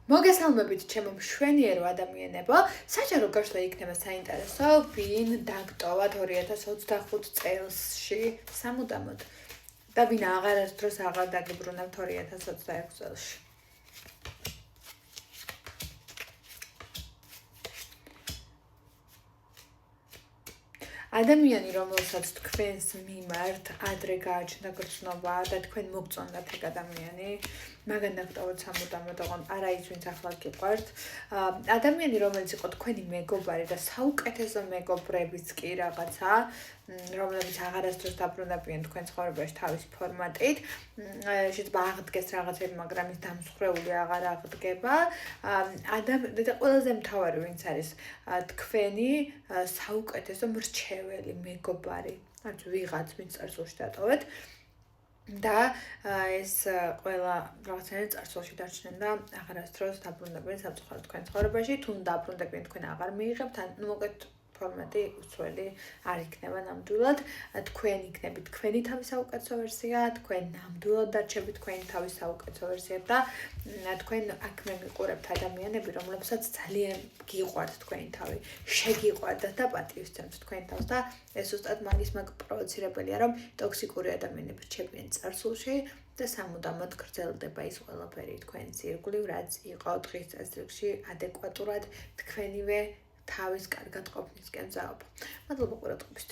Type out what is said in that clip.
მოგესალმებით ჩემო მშვენიერო ადამიანებო, საჯარო გაშლა იქნება საინტერესო ვინ დაგტოვა 2025 წელსში სამუდამოდ და ვინ აღარასდროს აღარ დაგიბრუნებთ 2026 წელში. ადამიანი, რომელსაც თქვენს მიმართ ადრე გააჩნდა გრძნობა და თქვენ მოგწონდათ ეგ ადამიანი, მაგან დაგტოვოთ სამუდამოდ, ოღონდ არა ის, ვინც ახლა გიყვართ. ადამიანი, რომელიც იყო თქვენი მეგობარი და საუკეთესო მეგობრებიც კი რაღაცა, რომლებიც აღარასდროს დაბრუნებიან თქვენ ცხოვრებაში თავისი ფორმატით, შეიძლება აღდგეს რაღაცები, მაგრამ ის დამსხვრეული აღარ აღდგება. და ყველაზე მთავარი ვინც არის თქვენი საუკეთესო მრჩეველი, მეგობარი, არც ვიღაც, ვინც წარსულში დატოვეთ. და ეს ყველა რაღაცნაირად წარსულში დარჩნენ და აღარასდროს დაბრუნდებიან სამწუხაროდ თქვენ ცხოვრებაში, თუ დაბრუნდებიან თქვენ აღარ მიიღებთ, ან მოკეთ ფორმატი უცვლელი არ იქნება ნამდვილად, თქვენ იქნებით თქვენი თავის საუკეთესო ვერსია, თქვენ ნამდვილად დარჩებით თქვენი თავის საუკეთესო ვერსია და თქვენ აქ მე მიყურებთ ადამიანები, რომლებსაც ძალიან გიყვართ თქვენი თავი, შეგიყვარდათ და პატივისცემთ თქვენ თავს და ეს ზუსტად მაგის პროვოცირებელია, რომ ტოქსიკური ადამიანები რჩებიან წარსულში და სამუდამოდ გრძელდება ის ყველაფერი თქვენს ირგვლივ, რაც იყო დღის წესრიგში ადეკვატურად თქვენივე თავის კარგად ყოფნისკენ მზაობა. მადლობა ყურადღებისთვის.